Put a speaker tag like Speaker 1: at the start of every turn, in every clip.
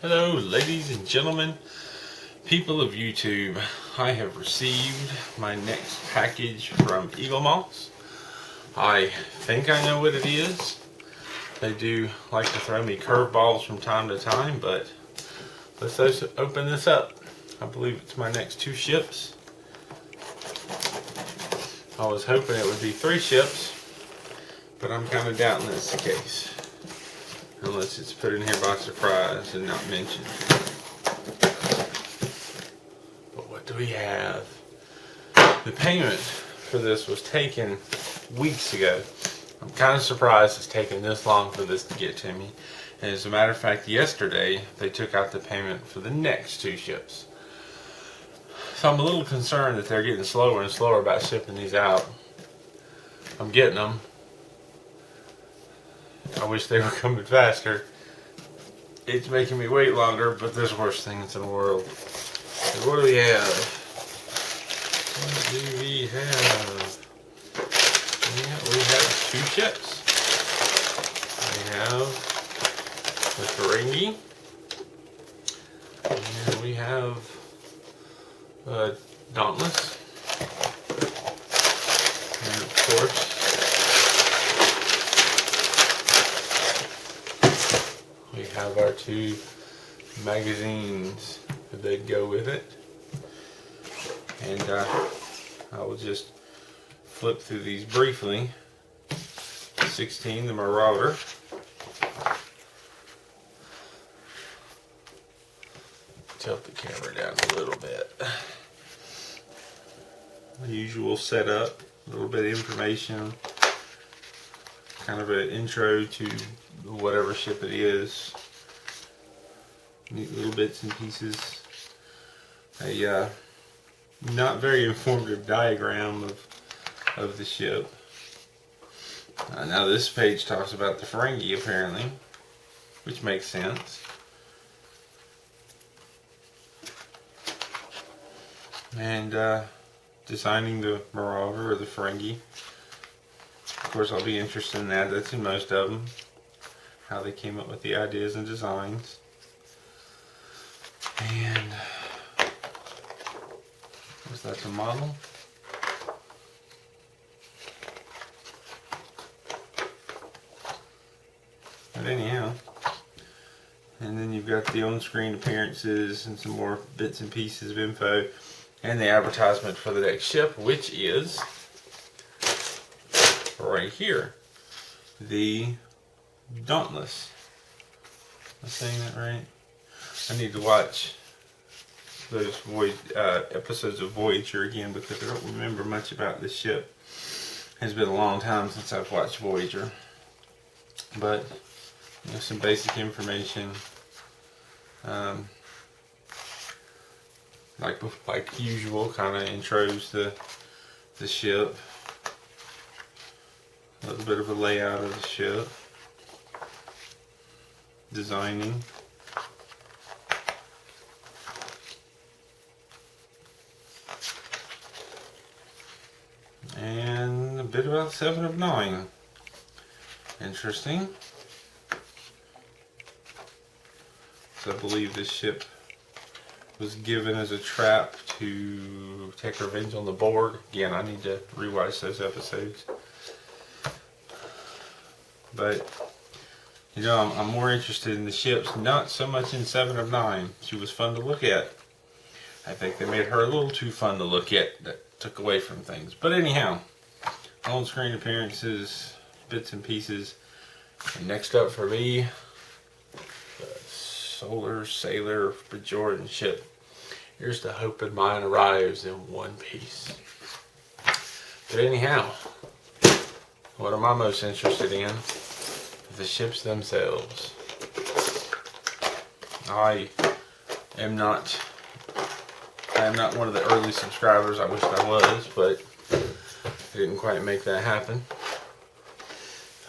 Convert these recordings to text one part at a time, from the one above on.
Speaker 1: Hello, ladies and gentlemen, people of YouTube. I have received my next package from Eagle Moss. I think I know what it is. They do like to throw me curveballs from time to time, but let's open this up. I believe it's my next 2 ships. I was hoping it would be 3 ships, but I'm kind of doubting that's the case. Unless it's put in here by surprise and not mentioned. But what do we have? The payment for this was taken weeks ago. I'm kind of surprised it's taken this long for this to get to me. And as a matter of fact, yesterday they took out the payment for the next 2 ships. So I'm a little concerned that they're getting slower and slower about shipping these out. I'm getting them. I wish they were coming faster. It's making me wait longer, but there's worse things in the world. So what do we have? What do we have? Yeah, we have 2 ships. We have the Ferengi. And we have Dauntless. And of course, we have our 2 magazines that go with it. And I will just flip through these briefly. 16, the Marauder. Tilt the camera down a little bit. The usual setup, a little bit of information, kind of an intro to whatever ship it is. Neat little bits and pieces. A not very informative diagram of the ship. Now this page talks about the Ferengi apparently, which makes sense. And designing the Marauder or the Ferengi. Of course, I'll be interested in that. That's in most of them. How they came up with the ideas and designs. And was that the model? But anyhow, and then you've got the on-screen appearances and some more bits and pieces of info, and the advertisement for the next ship, which is right here, the Dauntless. Am I saying that right? I need to watch those episodes of Voyager again because I don't remember much about this ship. It's been a long time since I've watched Voyager. But you know, some basic information, like usual, kind of intros the ship. A little bit of a layout of the ship. Designing. And a bit about 7 of 9. Interesting. So I believe this ship was given as a trap to take revenge on the Borg. Again, I need to rewatch those episodes. But, you know, I'm more interested in the ships, not so much in 7 of 9. She was fun to look at. I think they made her a little too fun to look at. That took away from things. But anyhow, on-screen appearances, bits and pieces. And next up for me, the Solar Sailor Bajoran ship. Here's to hoping mine arrives in one piece. But anyhow, what am I most interested in? The ships themselves. I am not one of the early subscribers. I wish I was, but I didn't quite make that happen.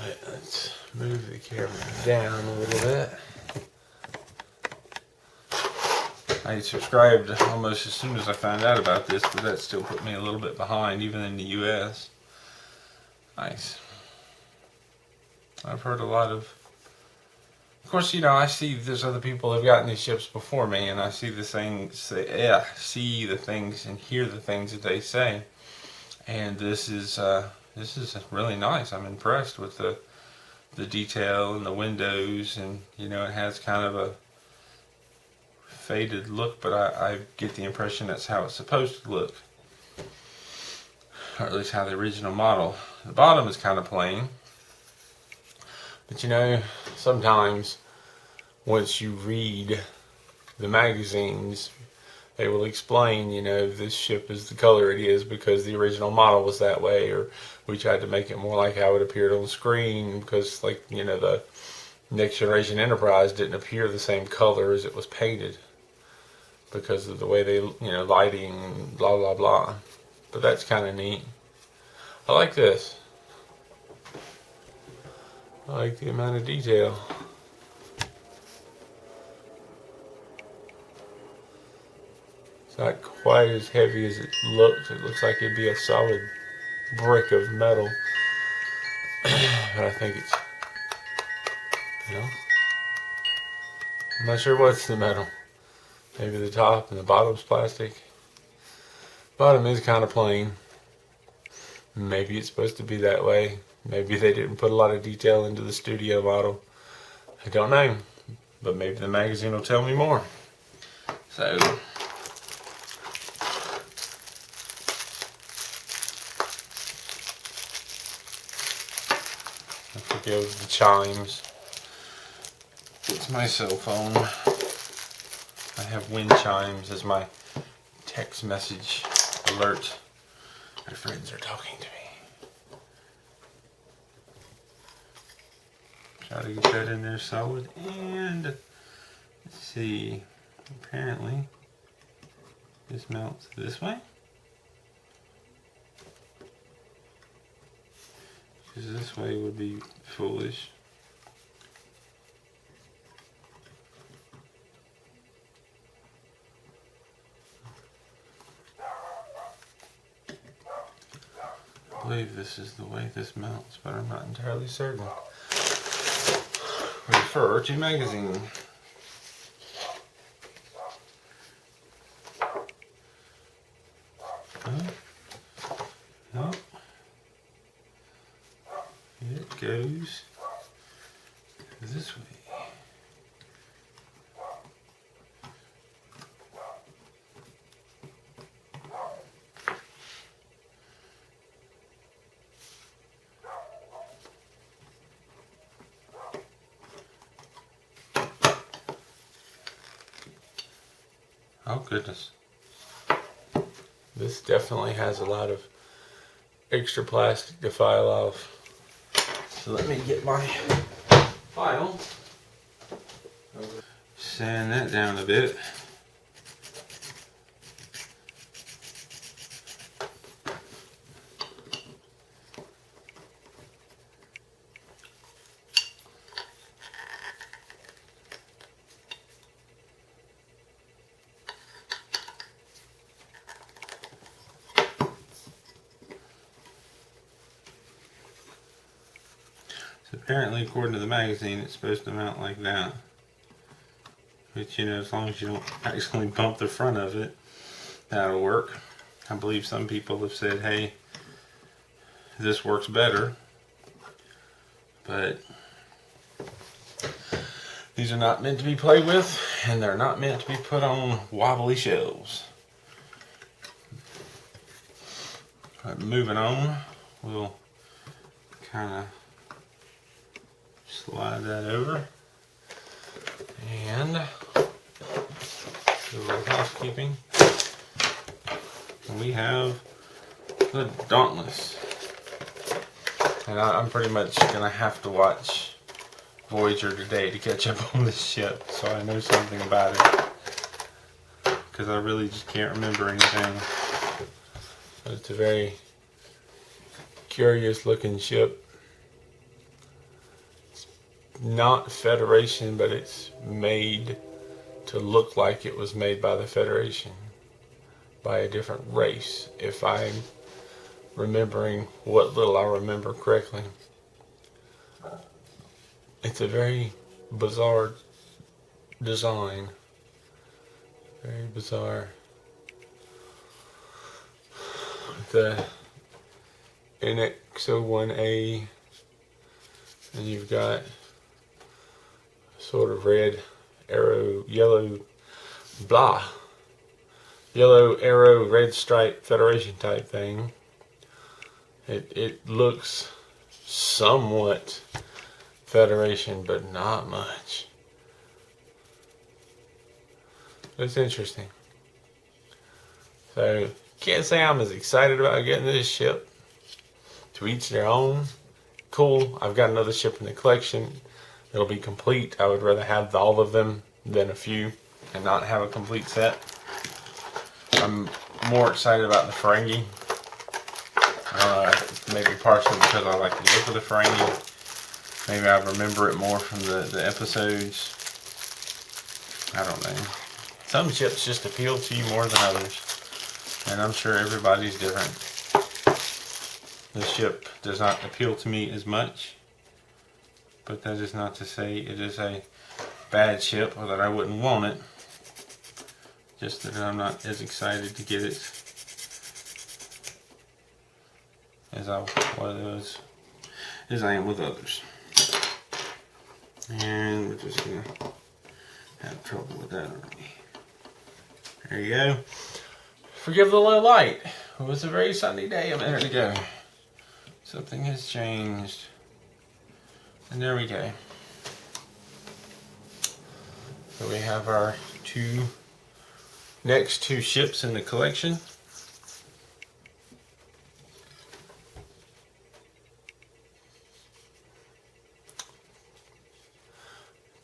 Speaker 1: Right, let's move the camera down a little bit. I subscribed almost as soon as I found out about this, but that still put me a little bit behind, even in the U.S. Nice. I've heard a lot of Of course, you know, I see there's other people who've gotten these ships before me, and I see the things, yeah, see the things and hear the things that they say. And this is really nice. I'm impressed with the detail and the windows, and you know, it has kind of a faded look, but I get the impression that's how it's supposed to look, or at least how the original model. The bottom is kind of plain, but you know, sometimes once you read the magazines, they will explain, you know, this ship is the color it is because the original model was that way, or we tried to make it more like how it appeared on the screen because, like, you know, the Next Generation Enterprise didn't appear the same color as it was painted because of the way they, you know, lighting and blah blah blah. But that's kind of neat. I like this. I like the amount of detail. It's not quite as heavy as it looks. It looks like it'd be a solid brick of metal. But I think it's, you know, I'm not sure what's the metal. Maybe the top and the bottom's plastic. Bottom is kind of plain. Maybe it's supposed to be that way. Maybe they didn't put a lot of detail into the studio model. I don't know. But maybe the magazine will tell me more. So, I forgive the chimes. It's my cell phone. I have wind chimes as my text message alert. My friends are talking to me. Try to get that in there solid. And let's see. Apparently, this mounts this way. Because this way would be foolish. I believe this is the way this mounts, but I'm not entirely certain. Refer to magazine. No. It goes this way. Oh goodness. This definitely has a lot of extra plastic to file off. So let me get my file. Sand that down a bit. So apparently, according to the magazine, it's supposed to mount like that. But you know, as long as you don't actually bump the front of it, that'll work. I believe some people have said, hey, this works better. But these are not meant to be played with, and they're not meant to be put on wobbly shelves. But moving on, we'll kind of slide that over and do a little housekeeping. And we have the Dauntless. And I'm pretty much gonna have to watch Voyager today to catch up on this ship, so I know something about it. Because I really just can't remember anything. But it's a very curious looking ship. Not Federation, but it's made to look like it was made by the Federation, by a different race, if I'm remembering what little I remember correctly. It's a very bizarre design. Very bizarre. The NX-01A, and you've got sort of red arrow, yellow arrow, red stripe Federation type thing. It looks somewhat Federation, but not much. It's interesting. So can't say I'm as excited about getting this ship. To each their own. Cool. I've got another ship in the collection. It'll be complete. I would rather have all of them than a few and not have a complete set. I'm more excited about the Ferengi. Maybe partially because I like the look of the Ferengi. Maybe I remember it more from the episodes. I don't know. Some ships just appeal to you more than others. And I'm sure everybody's different. This ship does not appeal to me as much. But that is not to say it is a bad ship or that I wouldn't want it. Just that I'm not as excited to get it as I am with others. And we're just gonna have trouble with that, aren't we? There you go. Forgive the low light. It was a very sunny day a minute ago. Something has changed. And there we go. So we have our next two ships in the collection.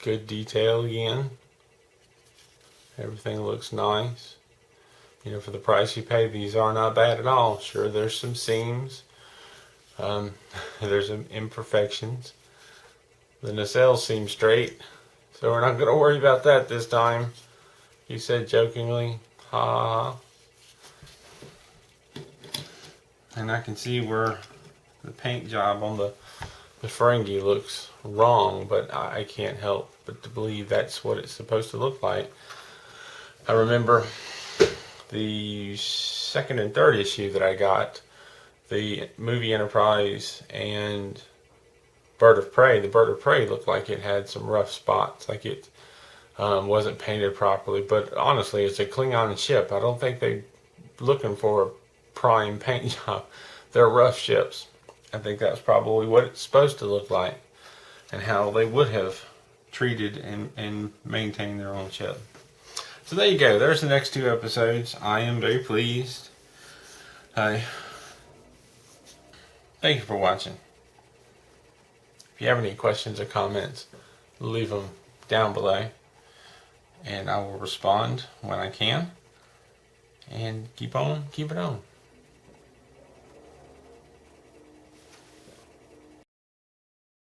Speaker 1: Good detail again. Everything looks nice. You know, for the price you pay, these are not bad at all. Sure, there's some seams. There's some imperfections. The nacelles seem straight, so we're not going to worry about that this time. You said jokingly, ha ha ha. And I can see where the paint job on the Ferengi looks wrong, but I can't help but to believe that's what it's supposed to look like. I remember the second and third issue that I got, the movie Enterprise and Bird of Prey. The Bird of Prey looked like it had some rough spots, like it wasn't painted properly. But honestly, it's a Klingon ship. I don't think they're looking for a prime paint job. They're rough ships. I think that's probably what it's supposed to look like and how they would have treated and maintained their own ship. So there you go. There's the next two episodes. I am very pleased. Thank you for watching. If you have any questions or comments, leave them down below and I will respond when I can. And keep it on.